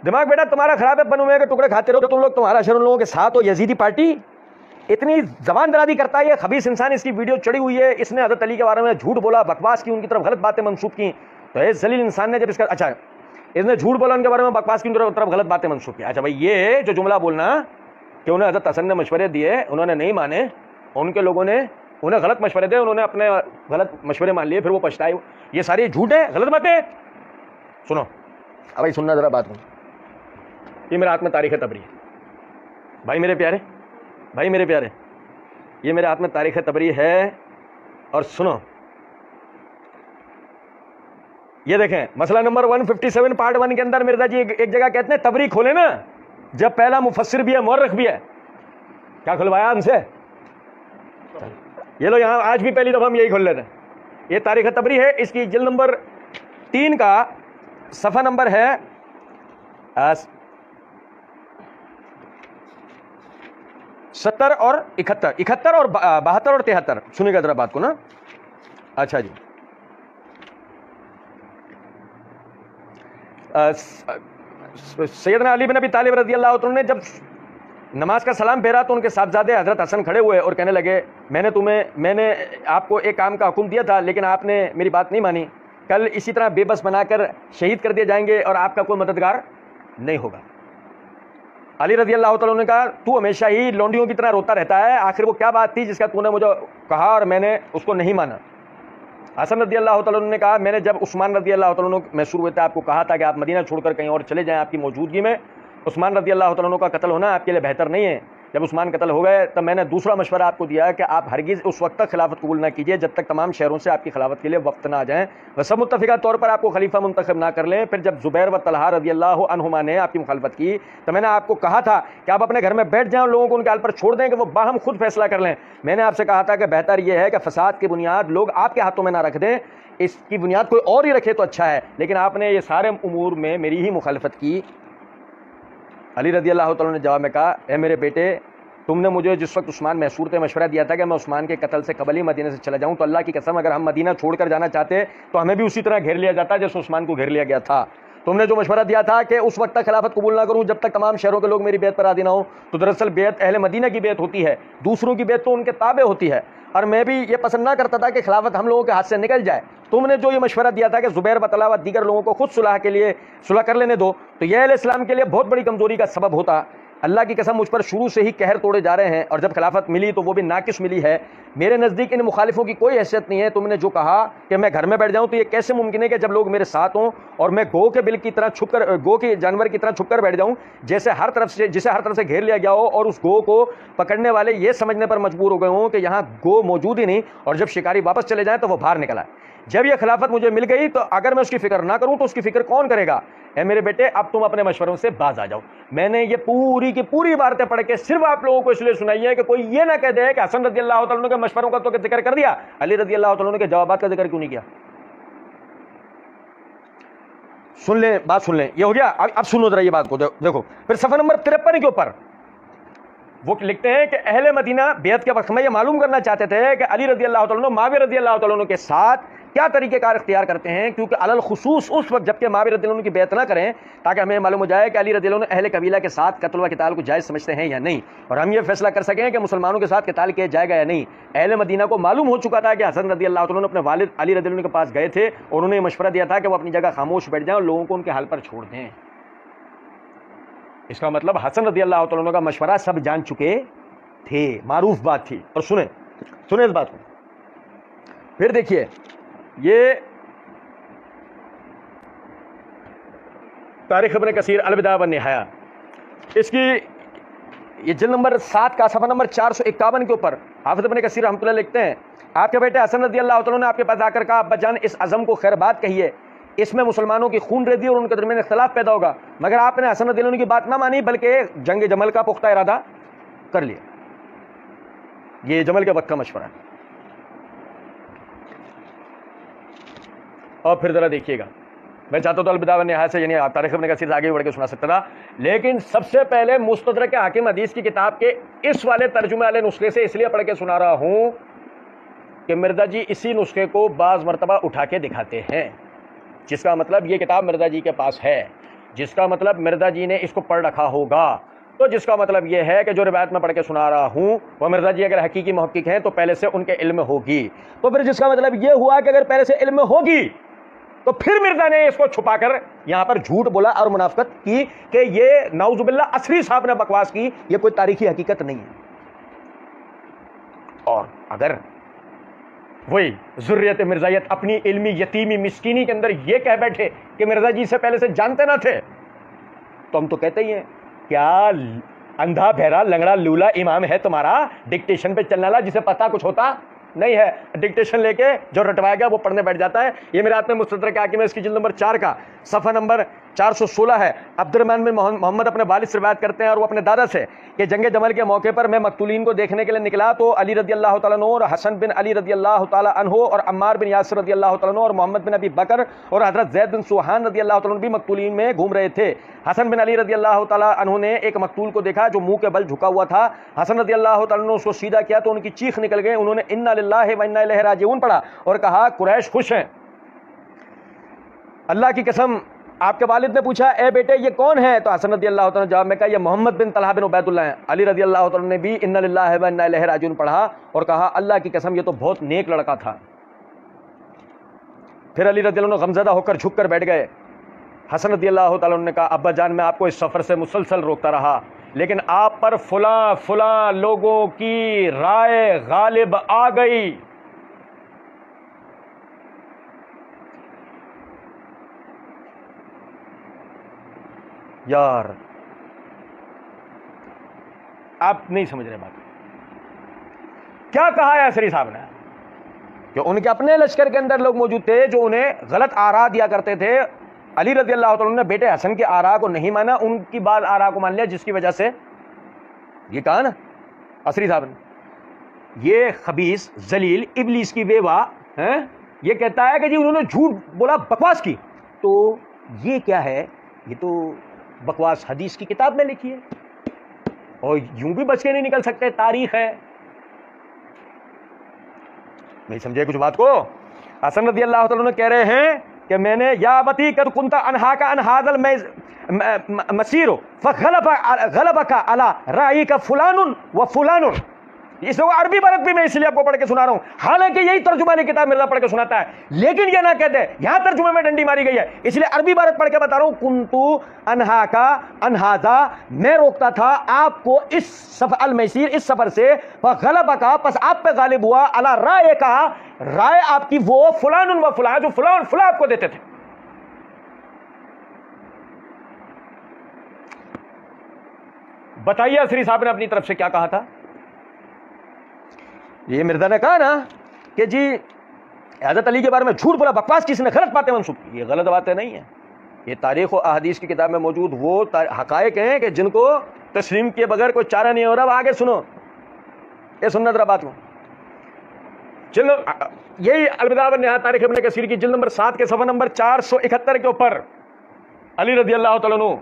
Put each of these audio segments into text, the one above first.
دماغ بیٹا تمہارا خراب ہے، بنو کے ٹکڑے کھاتے رہو تم لوگ، تمہارا اشر ان لوگوں کے ساتھ ہو. یزیدی پارٹی اتنی زبان درازی کرتا ہے، یہ خبیث انسان، اس کی ویڈیو چڑی ہوئی ہے، اس نے حضرت علی کے بارے میں جھوٹ بولا، بکواس کی، ان کی طرف غلط باتیں منسوب کی. تو اس ذلیل انسان نے جب اس کا اچھا اس نے جھوٹ بولا ان کے بارے میں، بکواس کی، ان کی طرف غلط باتیں منسوب کی. اچھا بھائی یہ جو جملہ بولنا کہ انہیں حضرت حسن نے مشورے دیے، انہوں نے نہیں مانے، ان کے لوگوں نے انہیں غلط مشورے دے، انہوں نے اپنے غلط مشورے مان لیے، پھر وہ پچھتائے، یہ ساری جھوٹ ہے، غلط باتیں. سنو اب بھائی سننا ذرا بات کو، یہ میرے ہاتھ میں تاریخ تبری ہے بھائی میرے پیارے، بھائی میرے پیارے، یہ میرے ہاتھ میں تاریخ تبری ہے. اور سنو یہ دیکھیں مسئلہ نمبر 157 پارٹ 1 کے اندر مرزا جی ایک جگہ کہتے ہیں تبری کھولے نا جب پہلا مفسر بھی ہے مورخ بھی ہے. کیا کھلوایا ان سے؟ یہ لو یہاں آج بھی پہلی دفعہ ہم یہی کھول لیتے ہیں. یہ تاریخ تبری ہے، اس کی جلد نمبر 3 کا صفحہ نمبر ہے 70 اور 71 اور 72 اور 73. سنیے گا ذرا بات کو نا. اچھا جی سیدنا علی بن ابی طالب رضی اللہ عنہ نے جب نماز کا سلام پھیرا تو ان کے صاحبزادے حضرت حسن کھڑے ہوئے اور کہنے لگے میں نے آپ کو ایک کام کا حکم دیا تھا لیکن آپ نے میری بات نہیں مانی، کل اسی طرح بے بس بنا کر شہید کر دیے جائیں گے اور آپ کا کوئی مددگار نہیں ہوگا. علی رضی اللہ تعالیٰ نے کہا تو ہمیشہ ہی لونڈیوں کی طرح روتا رہتا ہے، آخر وہ کیا بات تھی جس کا تو نے مجھے کہا اور میں نے اس کو نہیں مانا. حسن رضی اللہ تعالیٰ نے کہا میں نے جب عثمان رضی اللہ تعالیٰ محسور ہوئے تھے آپ کو کہا تھا کہ آپ مدینہ چھوڑ کر کہیں اور چلے جائیں آپ کی موجودگی میں، عثمان رضی اللہ تعالیٰ کا قتل ہونا آپ کے لیے بہتر نہیں ہے. جب عثمان قتل ہو گئے تب میں نے دوسرا مشورہ آپ کو دیا کہ آپ ہرگز اس وقت تک خلافت قبول نہ کیجیے جب تک تمام شہروں سے آپ کی خلافت کے لیے وفد نہ آ جائیں، وہ سب متفقہ طور پر آپ کو خلیفہ منتخب نہ کر لیں. پھر جب زبیر و طلحہ رضی اللہ عنہما نے آپ کی مخالفت کی تو میں نے آپ کو کہا تھا کہ آپ اپنے گھر میں بیٹھ جائیں اور لوگوں کو ان کے حال پر چھوڑ دیں کہ وہ باہم خود فیصلہ کر لیں. میں نے آپ سے کہا تھا کہ بہتر یہ ہے کہ فساد کی بنیاد لوگ آپ کے ہاتھوں میں نہ رکھ دیں، اس کی بنیاد کوئی اور ہی رکھے تو اچھا ہے، لیکن آپ نے یہ سارے امور میں میری ہی مخالفت کی. علی رضی اللہ تعالیٰ نے جواب میں کہا اے میرے بیٹے تم نے مجھے جس وقت عثمان محسور تھے مشورہ دیا تھا کہ میں عثمان کے قتل سے قبل ہی مدینہ سے چلا جاؤں، تو اللہ کی قسم اگر ہم مدینہ چھوڑ کر جانا چاہتے تو ہمیں بھی اسی طرح گھیر لیا جاتا جیسے عثمان کو گھیر لیا گیا تھا. تم نے جو مشورہ دیا تھا کہ اس وقت تک خلافت قبول نہ کروں جب تک تمام شہروں کے لوگ میری بیعت پر راضی نہ ہوں، تو دراصل بیعت اہل مدینہ کی بیعت ہوتی ہے، دوسروں کی بیعت تو ان کے تابع ہوتی ہے، اور میں بھی یہ پسند نہ کرتا تھا کہ خلافت ہم لوگوں کے ہاتھ سے نکل جائے. تم نے جو یہ مشورہ دیا تھا کہ زبیر بطلحہ و دیگر لوگوں کو خود صلح کر لینے دو، تو یہ اہل اسلام کے لیے بہت بڑی کمزوری کا سبب ہوتا. اللہ کی قسم مجھ پر شروع سے ہی قہر توڑے جا رہے ہیں، اور جب خلافت ملی تو وہ بھی ناقص ملی ہے. میرے نزدیک ان مخالفوں کی کوئی حیثیت نہیں ہے. تم نے جو کہا کہ میں گھر میں بیٹھ جاؤں تو یہ کیسے ممکن ہے کہ جب لوگ میرے ساتھ ہوں اور میں گو کے بل کی طرح چھپ کر، گو کے جانور کی طرح چھپ کر بیٹھ جاؤں جسے ہر طرف سے گھیر لیا گیا ہو، اور اس گو کو پکڑنے والے یہ سمجھنے پر مجبور ہو گئے ہوں کہ یہاں گو موجود ہی نہیں، اور جب شکاری واپس چلے جائیں تو وہ باہر نکلا. جب یہ خلافت مجھے مل گئی تو اگر میں اس کی فکر نہ کروں تو اس کی فکر کون کرے گا؟ اے میرے بیٹے اب تم اپنے مشوروں سے باز آ جاؤ. میں نے یہ پوری کی پوری عبارتیں پڑھ کے صرف آپ لوگوں کو اس لیے سنائی ہے کہ کوئی یہ نہ کہہ دے کہ حسن رضی اللہ تعالیٰ کے مشوروں کا تو ذکر کر دیا، علی رضی اللہ تعالیٰ کے جوابات کا ذکر کیوں نہیں کیا؟ سن لیں بات، سن لیں، یہ ہو گیا. اب سنو ذرا یہ بات کو دیکھو. پھر صفحہ نمبر 53 کے اوپر وہ لکھتے ہیں کہ اہل مدینہ بیعت کے وقت میں یہ معلوم کرنا چاہتے تھے کہ علی رضی اللہ تعالیٰ معاویہ رضی اللہ تعالیٰ کے ساتھ کیا طریقہ کار اختیار کرتے ہیں، کیونکہ علل خصوص اس وقت جبکہ معاویہ رضی اللہ عنہ کی بیعت نہ کریں تاکہ ہمیں معلوم ہو جائے کہ علی رضی اللہ عنہ اہل قبیلہ کے ساتھ قتل و قتال کو جائز سمجھتے ہیں یا نہیں، اور ہم یہ فیصلہ کر سکیں کہ مسلمانوں کے ساتھ قتال کیا جائے گا یا نہیں. اہل مدینہ کو معلوم ہو چکا تھا کہ حسن رضی اللہ تعالیٰ اپنے والد علی رضی اللہ عنہ کے پاس گئے تھے اور انہوں نے مشورہ دیا تھا کہ وہ اپنی جگہ خاموش بیٹھ جائیں اور لوگوں کو ان کے حال پر چھوڑ دیں. اس کا مطلب حسن رضی اللہ تعالیٰ کا مشورہ سب جان چکے تھے، معروف بات تھی. اور سنیں اس بات کو. پھر دیکھیے یہ تاریخ ابن کثیر البدایہ والنہایہ، اس کی یہ جلد نمبر 7 کا صفحہ نمبر 451 کے اوپر حافظ ابن کثیر رحمۃ اللہ لکھتے ہیں آپ کے بیٹے حسن رضی اللہ تعالیٰ نے آپ کے پاس آ کر کہا ابا جان اس عزم کو خیر بات کہیے، اس میں مسلمانوں کی خون ریزی اور ان کے درمیان اختلاف پیدا ہوگا، مگر آپ نے حسن رضی اللہ عنہ کی بات نہ مانی بلکہ جنگ جمل کا پختہ ارادہ کر لیا. یہ جمل کے وقت کا مشورہ ہے. اور پھر ذرا دیکھیے گا، میں چاہتا تو البدایہ والنہایہ سے یعنی تاریخ ابن کثیر سے آگے بڑھ کے سنا سکتا تھا، لیکن سب سے پہلے مستدرک حاکم حدیث کی کتاب کے اس والے ترجمے والے نسخے سے اس لیے پڑھ کے سنا رہا ہوں کہ مرزا جی اسی نسخے کو بعض مرتبہ اٹھا کے دکھاتے ہیں، جس کا مطلب یہ کتاب مرزا جی کے پاس ہے. جس کا مطلب مرزا جی نے اس کو پڑھ رکھا ہوگا. تو جس کا مطلب یہ ہے کہ جو روایت میں پڑھ کے سنا رہا ہوں وہ مرزا جی اگر حقیقی محقق ہیں تو پہلے سے ان کے علم میں ہوگی. تو پھر جس کا مطلب یہ ہوا کہ اگر پہلے سے علم میں ہوگی تو پھر مرزا نے اس کو چھپا کر یہاں پر جھوٹ بولا اور منافقت کی کہ یہ نعوذ باللہ عصری صاحب نے بکواس کی, یہ کوئی تاریخی حقیقت نہیں ہے. اور اگر وہی ذریت مرزائیت اپنی علمی یتیمی مسکینی کے اندر یہ کہہ بیٹھے کہ مرزا جی سے پہلے سے جانتے نہ تھے, تو ہم تو کہتے ہی ہیں کیا اندھا بہرا لنگڑا لولا امام ہے تمہارا ڈکٹیشن پہ چلنے والا جسے پتا کچھ ہوتا نہیں ہے, ڈکٹیشن لے کے جو رٹوایا گیا وہ پڑھنے بیٹھ جاتا ہے. یہ میرے ہاتھ میں مستدرک حاکم ہے, اس کی جلد نمبر 4 کا صفحہ نمبر 416 ہے. عبد الرحمن بن محمد اپنے والد سے روایت کرتے ہیں اور وہ اپنے دادا سے کہ جنگ جمل کے موقع پر میں مقتولین کو دیکھنے کے لیے نکلا تو علی رضی اللہ تعالیٰ عنہ اور حسن بن علی رضی اللہ تعالیٰ عنہ اور عمار بن یاسر رضی اللہ تعالیٰ عنہ اور محمد بن ابی بکر اور حضرت زید بن سوحان رضی اللہ تعالیٰ عنہ بھی مقتولین میں گھوم رہے تھے. حسن بن علی رضی اللہ تعالیٰ عنہ نے ایک مقتول کو دیکھا جو منہ کے بل جھکا ہوا تھا. حسن رضی اللہ تعالیٰ عنہ اس کو سیدھا کیا تو ان کی چیخ نکل گئی. انہوں نے انا للہ و انا الیہ راجعون پڑھا اور کہا قریش خوش ہیں. اللہ کی قسم, آپ کے والد نے پوچھا اے بیٹے یہ کون ہے؟ تو حسن رضی اللہ تعالیٰ نے جواب میں کہا یہ محمد بن طلحہ بن عبید اللہ ہیں. علی رضی اللہ تعالیٰ نے بھی انا للہ و انا الیہ راجعون پڑھا اور کہا اللہ کی قسم یہ تو بہت نیک لڑکا تھا. پھر علی رضی اللہ عنہ غمزدہ ہو کر جھک کر بیٹھ گئے. حسن رضی اللہ تعالیٰ نے کہا ابا جان میں آپ کو اس سفر سے مسلسل روکتا رہا لیکن آپ پر فلاں فلاں لوگوں کی رائے غالب آ گئی. یار آپ نہیں سمجھ رہے بات. کیا کہا ہے عصری صاحب نے کہ ان کے اپنے لشکر کے اندر لوگ موجود تھے جو انہیں غلط آراء دیا کرتے تھے. علی رضی اللہ تعالیٰ نے بیٹے حسن کے آراء کو نہیں مانا, ان کی بعض آراء کو مان لیا, جس کی وجہ سے یہ کہا نا عصری صاحب نے یہ خبیث ذلیل ابلیس کی بیوہ یہ کہتا ہے کہ جی انہوں نے جھوٹ بولا, بکواس کی. تو یہ کیا ہے؟ یہ تو بکواس حدیث کی کتاب میں لکھی ہے اور یوں بھی بچ کے نہیں نکل سکتے, تاریخ ہے. نہیں سمجھے کچھ بات کو؟ حسن رضی اللہ تعالیٰ عنہ کہہ رہے ہیں کہ میں نے یا بتی قد کنت انہا کا انہاذ المسیر فغلبک علی رائیک فلان و فلان. اس کو عربی عبارت بھی میں اس لیے آپ کو پڑھ کے سنا رہا ہوں, حالانکہ یہی ترجمہ کی کتاب مرزا پڑھ کے سناتا ہے, لیکن یہ نہ کہتے یہاں ترجمے میں ڈنڈی ماری گئی ہے, اس لیے عربی عبارت پڑھ کے بتا رہا ہوں. کنتو انہا کا انہاذا, میں روکتا تھا آپ کو اس سفر المسیر, اس سفر سے, فغلبک پس آپ پہ غالب ہوا, علی رائیک رائے آپ کی وہ فلان و فلان جو فلان فلاں آپ کو دیتے تھے. بتائیے عصری صاحب نے اپنی طرف سے کیا کہا تھا؟ یہ مرزا نے کہا نا کہ جی حضرت علی کے بارے میں جھوٹ بولا, بکواس کسی نے غلط باتیں منسوخ کی. یہ غلط باتیں نہیں ہیں, یہ تاریخ و احادیث کی کتاب میں موجود وہ حقائق ہیں کہ جن کو تسلیم کیے بغیر کوئی چارہ نہیں ہو رہا. آگے سنو, یہ سننا ذرا بات کو. چلو یہی الوداع والنہایہ تاریخ ابن کثیر کی جلد نمبر 7 کے صفحہ نمبر 471 کے اوپر علی رضی اللہ تعالیٰ عنہ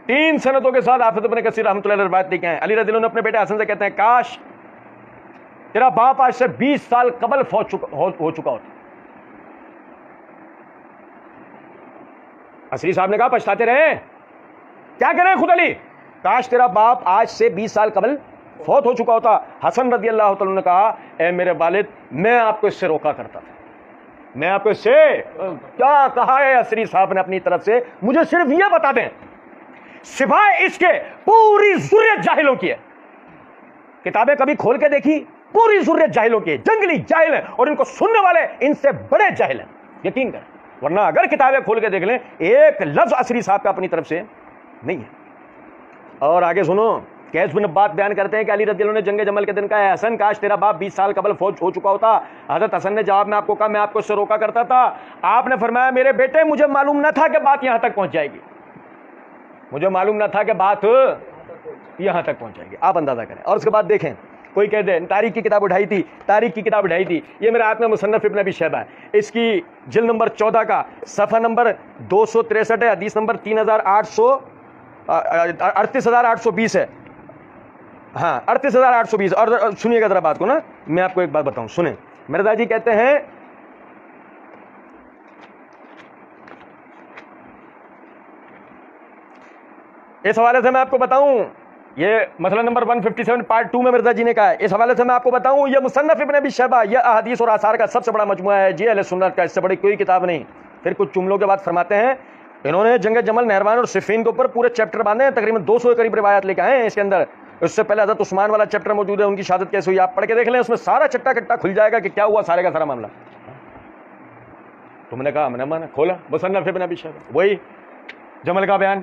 3 سندوں کے ساتھ حافظ ابن کثیر رحمۃ اللہ علیہ روایت لکھے ہیں. علی رضی اللہ عنہ اپنے بیٹے حسن سے کہتے ہیں کاش تیرا باپ آج سے 20 سال قبل ہو چکا ہوتا. عصری صاحب نے کہا پچھتاتے رہے, کیا کہہ رہے ہیں خود علی, کاش تیرا باپ آج سے 20 سال قبل فوت ہو چکا ہوتا. حسن رضی اللہ تعالیٰ نے کہا اے میرے والد میں آپ کو اس سے روکا کرتا تھا, میں آپ کو اس سے کیا کہا ہے عصری صاحب نے اپنی طرف سے, مجھے صرف یہ بتا دیں سوائے اس کے پوری ذریت جاہلوں کی ہے. کتابیں کبھی کھول کے دیکھی, پوری ذریت جاہلوں کی ہے, جنگلی جاہل ہیں اور ان کو سننے والے ان سے بڑے جاہل ہیں, یقین کریں. ورنہ اگر کتابیں کھول کے دیکھ لیں ایک لفظ عصری صاحب کا اپنی طرف سے نہیں ہے. اور آگے سنو, قیس بن عباد بیان کرتے ہیں کہ علی رضی اللہ عنہ نے جنگ جمل کے دن کہا حسن کاش تیرا باپ 20 سال قبل فوت ہو چکا ہوتا. حضرت حسن نے جواب میں آپ کو کہا میں آپ کو اس سے روکا کرتا تھا. آپ نے فرمایا میرے بیٹے مجھے معلوم نہ تھا کہ بات یہاں تک پہنچ جائے گی, مجھے معلوم نہ تھا کہ بات یہاں تک پہنچ جائے گی. آپ اندازہ کریں. اور اس کے بعد دیکھیں, کوئی کہہ دے تاریخ کی کتاب اٹھائی تھی, تاریخ کی کتاب اٹھائی تھی. یہ میرے ہاتھ میں مصنف ابن ابی شیبہ ہے, اس کی جلد نمبر 14 کا صفحہ نمبر 263 ہے, حدیث نمبر 38820 ہے. ہاں 38820. اور سنیے گا ذرا بات کو نا, میں آپ کو ایک بات بتاؤں, سنیں. مرزا جی کہتے ہیں اس حوالے سے میں آپ کو بتاؤں، یہ مسئلہ نمبر 157 پارٹ 2 میں مرزا جی نے کہا ہے، اس حوالے سے میں آپ کو بتاؤں یہ مصنف ابن ابی شیبہ یہ احادیث اور آثار کا سب سے بڑا مجموعہ ہے جی اہل سنت کا، اس سے بڑی کوئی کتاب نہیں۔ پھر کچھ جملوں کے بعد فرماتے ہیں انہوں نے جنگ جمل، نہروان اور صفین کے اوپر پورے چیپٹر باندھے ہیں، تقریباً 200 کے قریب روایات لے کے آئے ہیں اس کے اندر۔ اس سے پہلے حضرت عثمان والا چیپٹر موجود ہے، ان کی شہادت کیسے ہوئی آپ پڑھ کے دیکھ لیں، اس میں سارا چٹا کٹا کھل جائے گا کہ کیا ہوا سارے کا سارا معاملہ۔ تم نے کہا میں نے مانا، کھولا مصنف ابن ابی شیبہ، وہی جمل کا بیان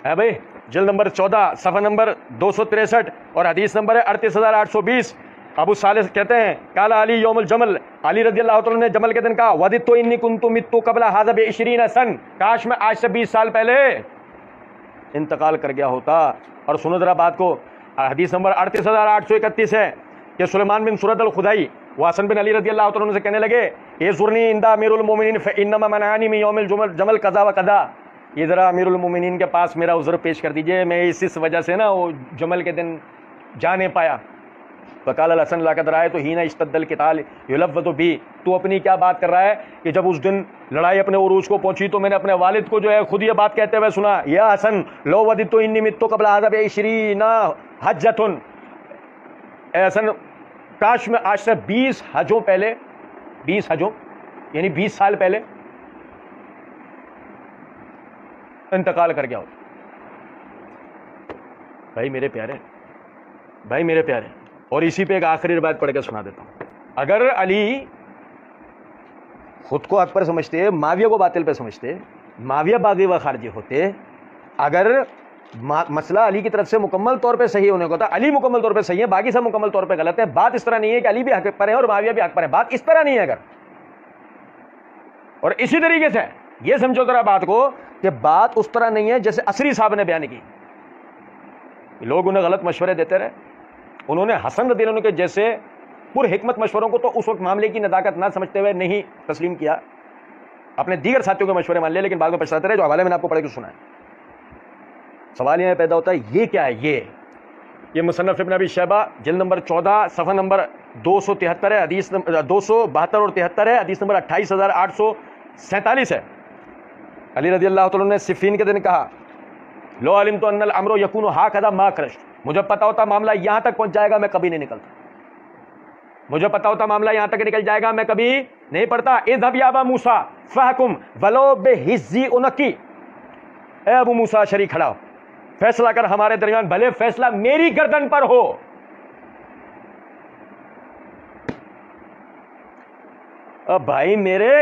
ہے بھائی، جلد نمبر 14 صفحہ نمبر 263 اور حدیث نمبر ہے 38820۔ ابو صالح کہتے ہیں قال علی یوم الجمل، علی رضی اللہ تعالیٰ نے جمل کے دن کہا وددت انی کنت مت قبل هذا ب20 سن، کاش میں آج سے 20 سال پہلے انتقال کر گیا ہوتا۔ اور سنو ذرا بات کو، حدیث نمبر 38831 ہے کہ سلیمان بن سورد الخدائی وہ حسن بن علی رضی اللہ تعالیٰ سے کہنے لگے یہ زرنی عند امیر المومنین فانما منعنی من یوم الجمل قضا و قضا، یہ ذرا امیر المومنین کے پاس میرا عذر پیش کر دیجئے، میں اس وجہ سے نا وہ جمل کے دن جا نہیں پایا۔ فقال الحسن لا قد رأيت حين اشتد القتال يلفظ بي، تو اپنی کیا بات کر رہا ہے کہ جب اس دن لڑائی اپنے عروج کو پہنچی تو میں نے اپنے والد کو جو ہے خود یہ بات کہتے ہوئے سنا، یا حسن لو وددت انی مت قبل هذا ب20 حجۃ، اے حسن کاش میں آج سے 20 حجوں پہلے، 20 حجوں یعنی 20 سال پہلے انتقال کر گیا ہو۔ بھائی میرے پیارے، بھائی میرے پیارے، اور اسی پہ ایک آخری روایت پڑھ کے سنا دیتا ہوں۔ اگر علی خود کو حق پر سمجھتے، معاویہ کو باطل پہ سمجھتے، معاویہ باغی و خارجی ہوتے، اگر مسئلہ علی کی طرف سے مکمل طور پہ صحیح ہونے کو تھا، علی مکمل طور پہ صحیح ہے، باقی سب مکمل طور پہ غلط ہے، بات اس طرح نہیں ہے کہ علی بھی حق پر ہے اور معاویہ بھی حق پر ہے، بات اس طرح نہیں ہے۔ اگر اور اسی طریقے سے یہ سمجھو ذرا بات کو کہ بات اس طرح نہیں ہے جیسے عصری صاحب نے بیان کی، لوگ انہیں غلط مشورے دیتے رہے، انہوں نے حسن رضی اللہ عنہ کے جیسے پر حکمت مشوروں کو تو اس وقت معاملے کی نزاکت نہ سمجھتے ہوئے نہیں تسلیم کیا، اپنے دیگر ساتھیوں کے مشورے مان لیے، لیکن بعد میں پچھتاتے رہے، جو حوالے میں نے آپ کو پڑھ کے سنا ہے۔ سوال یہ پیدا ہوتا ہے یہ کیا ہے؟ یہ مصنف ابن ابی شیبہ جلد نمبر 14 صفحہ نمبر 273 ہے، حدیث 272 اور 73 ہے، حدیث نمبر 28847 ہے۔ علی رضی اللہ تعالیٰ نے صفین کے دن کہا لو علمت ان الامر یکون ہکذا ما خرجت، مجھے پتا ہوتا معاملہ یہاں تک پہنچ جائے گا میں کبھی نہیں نکلتا، مجھے پتا ہوتا معاملہ یہاں تک نکل جائے گا میں کبھی نہیں پڑھتا۔ اذهب یا ابا موسیٰ فاحکم ولو بحزی عنقی، اے ابو موسیٰ شریک کھڑا ہو، فیصلہ کر ہمارے درمیان، بھلے فیصلہ میری گردن پر ہو۔ اب بھائی میرے،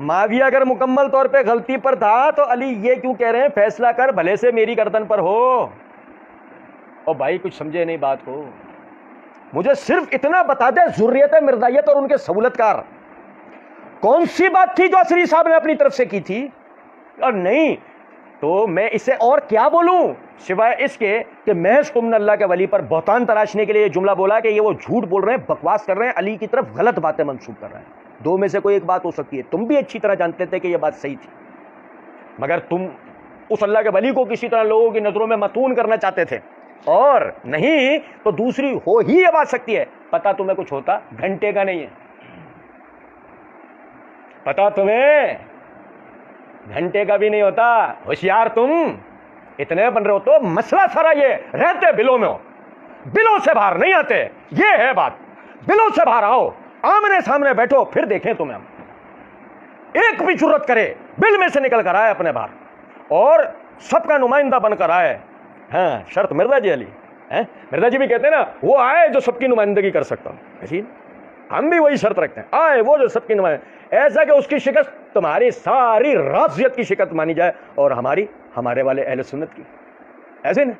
معاویہ اگر مکمل طور پہ غلطی پر تھا تو علی یہ کیوں کہہ رہے ہیں فیصلہ کر بھلے سے میری گردن پر ہو؟ اور بھائی کچھ سمجھے نہیں بات کو، مجھے صرف اتنا بتا دے ذریت مرزائیت اور ان کے سہولت کار کون سی بات تھی جو عصری صاحب نے اپنی طرف سے کی تھی، اور نہیں تو میں اسے اور کیا بولوں سوائے اس کے کہ محض تم نے اللہ کے ولی پر بہتان تراشنے کے لیے یہ جملہ بولا کہ یہ وہ جھوٹ بول رہے ہیں، بکواس کر رہے ہیں، علی کی طرف غلط باتیں منسوب کر رہے ہیں۔ دو میں سے کوئی ایک بات ہو سکتی ہے، تم بھی اچھی طرح جانتے تھے کہ یہ بات صحیح تھی، مگر تم اس اللہ کے ولی کو کسی طرح لوگوں کی نظروں میں متون کرنا چاہتے تھے، اور نہیں تو دوسری ہو ہی یہ بات سکتی ہے۔ پتا تمہیں کچھ ہوتا گھنٹے کا نہیں ہے، پتا تمہیں گھنٹے کا بھی نہیں ہوتا، ہوشیار تم اتنے بن رہے ہو تو مسئلہ سارا یہ رہتے بلوں میں ہو، بلوں سے باہر نہیں آتے، یہ ہے بات، بلوں سے باہر آؤ، آمنے سامنے بیٹھو، پھر دیکھیں تمہیں، ایک بھی جرت کرے بل میں سے نکل کر آئے اپنے باہر اور سب کا نمائندہ بن کر آئے۔ ہاں شرط مرزا جی علی، مرزا جی بھی کہتے ہیں نا وہ آئے جو سب کی نمائندگی کر سکتا ہوں، ہم بھی وہی شرط رکھتے ہیں، آئے وہ جو سب کی نمائندگی، ایسا کہ اس کی شکست تمہاری ساری رافضیت کی شکست مانی جائے اور ہمارے والے اہل سنت کی، ایسے نا۔